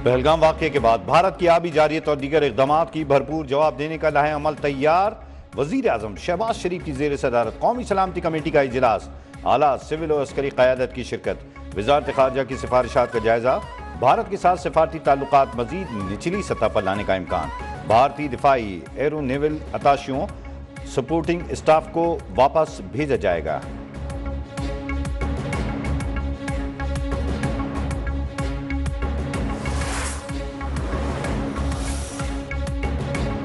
پہلگام واقعے کے بعد بھارت کی آبی جارحیت اور دیگر اقدامات کی بھرپور جواب دینے کا لائحہ عمل تیار۔ وزیر اعظم شہباز شریف کی زیر صدارت قومی سلامتی کمیٹی کا اجلاس، اعلیٰ سول و عسکری قیادت کی شرکت، وزارت خارجہ کی سفارشات کا جائزہ، بھارت کے ساتھ سفارتی تعلقات مزید نچلی سطح پر لانے کا امکان، بھارتی دفاعی ایرو نیول اتاشیوں سپورٹنگ اسٹاف کو واپس بھیجا جائے گا۔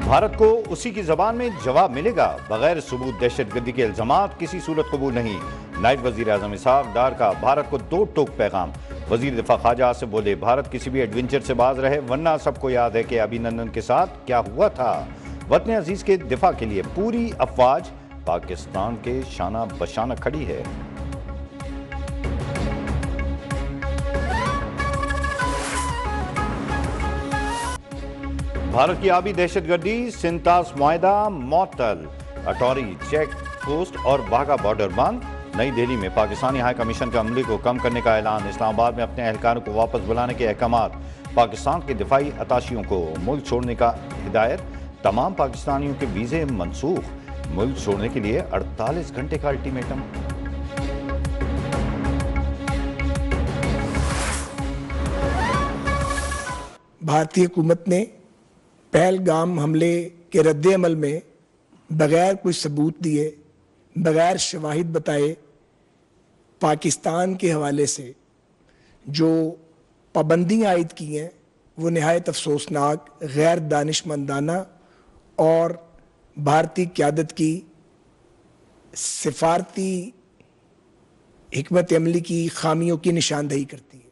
بھارت کو اسی کی زبان میں جواب ملے گا، بغیر ثبوت دہشت گردی کے الزامات کسی صورت قبول نہیں۔ نائب وزیر اعظم اسحاق ڈار کا بھارت کو دو ٹوک پیغام۔ وزیر دفاع خارجہ آصف بولے، بھارت کسی بھی ایڈونچر سے باز رہے، ورنہ سب کو یاد ہے کہ ابھینندن کے ساتھ کیا ہوا تھا۔ وطن عزیز کے دفاع کے لیے پوری افواج پاکستان کے شانہ بشانہ کھڑی ہے۔ بھارت کی آبی دہشت گردی، سنتاس معاہدہ معطل، اٹوری چیک پوسٹ اور باگھا بارڈر بند۔ نئی دہلی میں پاکستانی ہائی کمیشن کے عملے کو کم کرنے کا اعلان، اسلام آباد میں اپنے اہلکاروں کو واپس بلانے کے احکامات، پاکستان کے دفاعی اتاشیوں کو ملک چھوڑنے کا ہدایت، تمام پاکستانیوں کے ویزے منسوخ، ملک چھوڑنے کے لیے 48 گھنٹے کا الٹیمیٹم۔ بھارتی حکومت نے پہلگام حملے کے رد عمل میں بغیر کوئی ثبوت دیے، بغیر شواہد بتائے، پاکستان کے حوالے سے جو پابندیاں عائد کی ہیں وہ نہایت افسوسناک، غیر دانشمندانہ اور بھارتی قیادت کی سفارتی حکمت عملی کی خامیوں کی نشاندہی کرتی ہے۔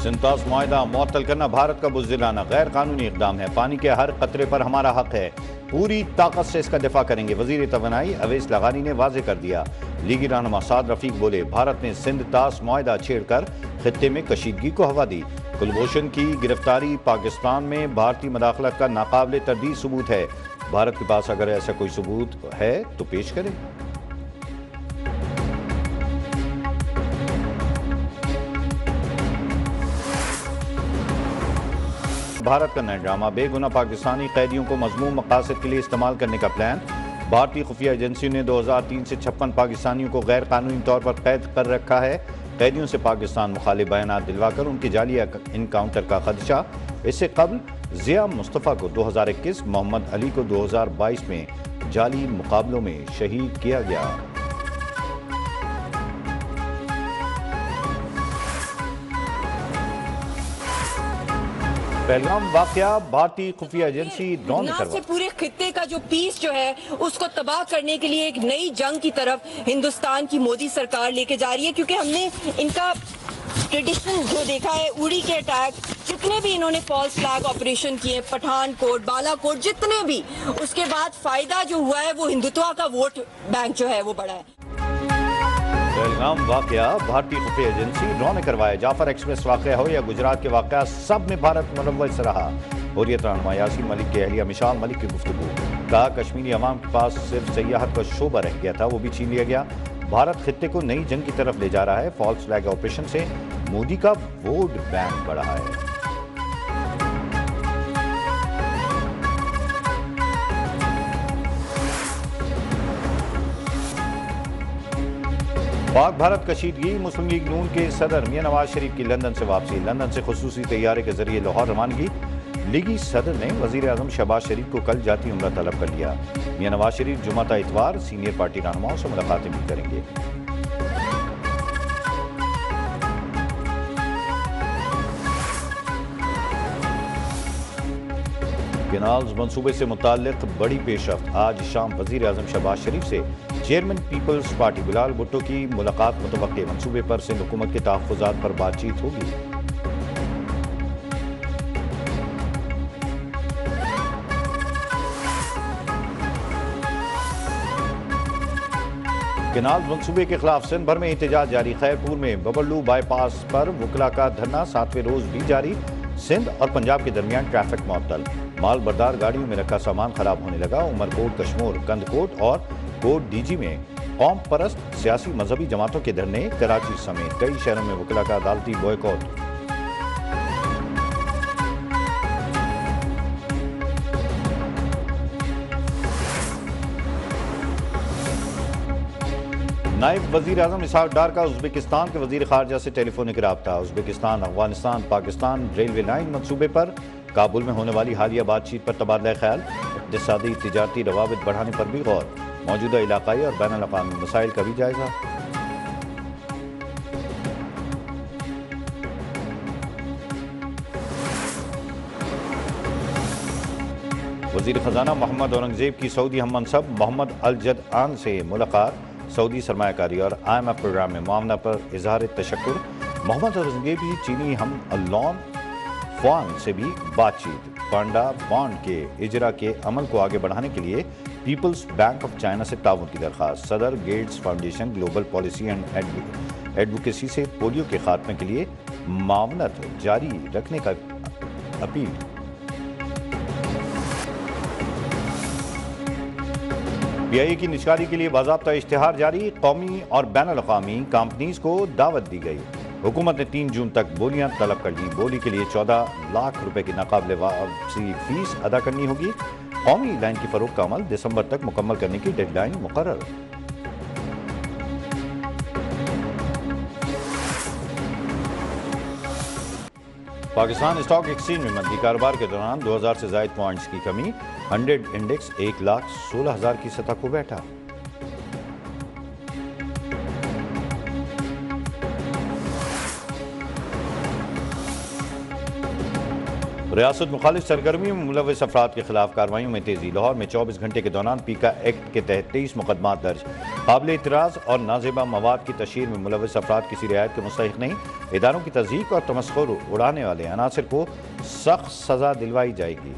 سنتاس معاہدہ معطل کرنا بھارت کا بزدلانہ غیر قانونی اقدام ہے، پانی کے ہر قطرے پر ہمارا حق ہے، پوری طاقت سے اس کا دفاع کریں گے، وزیر توانائی اویس لغانی نے واضح کر دیا۔ لیگی رہنما سعد رفیق بولے، بھارت نے سندھ تاس معاہدہ چھیڑ کر خطے میں کشیدگی کو ہوا دی، کلبھوشن کی گرفتاری پاکستان میں بھارتی مداخلت کا ناقابل تردید ثبوت ہے، بھارت کے پاس اگر ایسا کوئی ثبوت ہے تو پیش کرے۔ بھارت کا نیا ڈرامہ، بے گناہ پاکستانی قیدیوں کو مذموم مقاصد کے لیے استعمال کرنے کا پلان۔ بھارتی خفیہ ایجنسیوں نے 2003 سے 56 پاکستانیوں کو غیر قانونی طور پر قید کر رکھا ہے، قیدیوں سے پاکستان مخالف بیانات دلوا کر ان کے جعلی انکاؤنٹر کا خدشہ۔ اس سے قبل ضیاء مصطفیٰ کو 2021، محمد علی کو 2022 میں جعلی مقابلوں میں شہید کیا گیا۔ پہلگام واقعہ، بھارتی خفیہ ایجنسی ڈرون سے پورے خطے کا جو پیس جو ہے اس کو تباہ کرنے کے لیے ایک نئی جنگ کی طرف ہندوستان کی مودی سرکار لے کے جا رہی ہے، کیونکہ ہم نے ان کا ٹریڈیشن جو دیکھا ہے، اڑی کے اٹیک، جتنے بھی انہوں نے فالس فلیگ آپریشن کیے، پٹھان کوٹ، بالا کوٹ، جتنے بھی، اس کے بعد فائدہ جو ہوا ہے وہ ہندوتوا کا ووٹ بینک جو ہے وہ بڑا ہے۔ پہلگام واقعہ، بھارتی خفیہ ایجنسی ڈرون نے کروایا، جعفر ایکسپریس واقعہ ہو یا گجرات کے واقعات، سب میں بھارت ملوث رہا۔ حریت رہنما یاسین ملک کے اہلیہ مشال ملک کی گفتگو، کہا کشمیری عوام کے پاس صرف سیاحت کا شعبہ رہ گیا تھا، وہ بھی چھین لیا گیا، بھارت خطے کو نئی جنگ کی طرف لے جا رہا ہے، فالس فلیگ آپریشن سے مودی کا ووٹ بینک بڑھا ہے۔ پاک بھارت کشیدگی، مسلم لیگ نون کے صدر میاں نواز شریف کی لندن سے واپسی، لندن سے خصوصی طیارے کے ذریعے لاہور روانگی۔ لیگی صدر نے وزیر اعظم شہباز شریف کو کل جاتی عمرہ طلب کر لیا۔ میاں نواز شریف جمعہ تا اتوار سینئر پارٹی رہنماؤں سے ملاقاتیں بھی کریں گے۔ کینالز منصوبے سے متعلق بڑی پیش رفت، آج شام وزیر اعظم شہباز شریف سے چیئرمین پیپلز پارٹی بلال بھٹو کی ملاقات متوقع، منصوبے پر سندھ حکومت کے تحفظات پر بات چیت ہوگی۔ کینالز منصوبے کے خلاف سندھ بھر میں احتجاج جاری، خیرپور میں ببلو بائی پاس پر وکلاء کا دھرنا 7ویں روز بھی جاری، سندھ اور پنجاب کے درمیان ٹریفک معطل، مال بردار گاڑیوں میں رکھا سامان خراب ہونے لگا، عمرکوٹ کشمور، کند کوٹ اور کوٹ ڈی جی میں قوم پرست سیاسی مذہبی جماعتوں کے دھرنے، کراچی سمیت کئی شہروں میں وکلاء کا عدالتی بوائیکاٹ۔ نائب وزیر اعظم اسحاق ڈار کا ازبکستان کے وزیر خارجہ سے ٹیلی فونک رابطہ۔ Uzbekistan Afghanistan Pakistan railway line منصوبے پر کابل میں ہونے والی حالیہ بات چیت پر تبادلہ خیال، اقتصادی تجارتی روابط بڑھانے پر بھی غور، موجودہ علاقائی اور بین الاقوامی مسائل کا بھی جائزہ۔ وزیر خزانہ محمد اورنگزیب کی سعودی ہم منصب محمد الجدعان سے ملاقات، سعودی سرمایہ کاری اور IMF پروگرام میں معاونت پر اظہار تشکر۔ محمد اورنگزیب کی چینی ہم اللون فوان سے بھی بات چیت، پانڈا بانڈ کے اجرا کے عمل کو آگے بڑھانے کے لیے پیپلز بینک آف چائنا سے تعاون کی درخواست۔ صدر Gates Foundation global policy and advocacy سے پولیو کے خاتمے کے لیے معاونت جاری رکھنے کا اپیل۔ PIA کی نشکاری کے لیے باضابطہ اشتہار جاری، قومی اور بین الاقوامی کمپنیز کو دعوت دی گئی۔ حکومت نے 3 جون تک بولیاں طلب کر لی، بولی کے لیے 14 لاکھ روپے کی ناقابل واپسی فیس ادا کرنی ہوگی۔ قومی لائن کی فروخت کا عمل دسمبر تک مکمل کرنے کی ڈیڈ لائن مقرر۔ پاکستان اسٹاک ایکسچینج میں منفی کاروبار کے دوران 2000 سے زائد پوائنٹس کی کمی، 100 انڈیکس 1,16,000 کی سطح کو بیٹھا۔ ریاست مخالف سرگرمیوں میں ملوث افراد کے خلاف کارروائیوں میں تیزی، لاہور میں 24 گھنٹے کے دوران پیکا ایکٹ کے تحت 23 مقدمات درج۔ قابل اعتراض اور نازیبا مواد کی تشہیر میں ملوث افراد کسی رعایت کے مستحق نہیں، اداروں کی تضحیک اور تمسخر اڑانے والے عناصر کو سخت سزا دلوائی جائے گی۔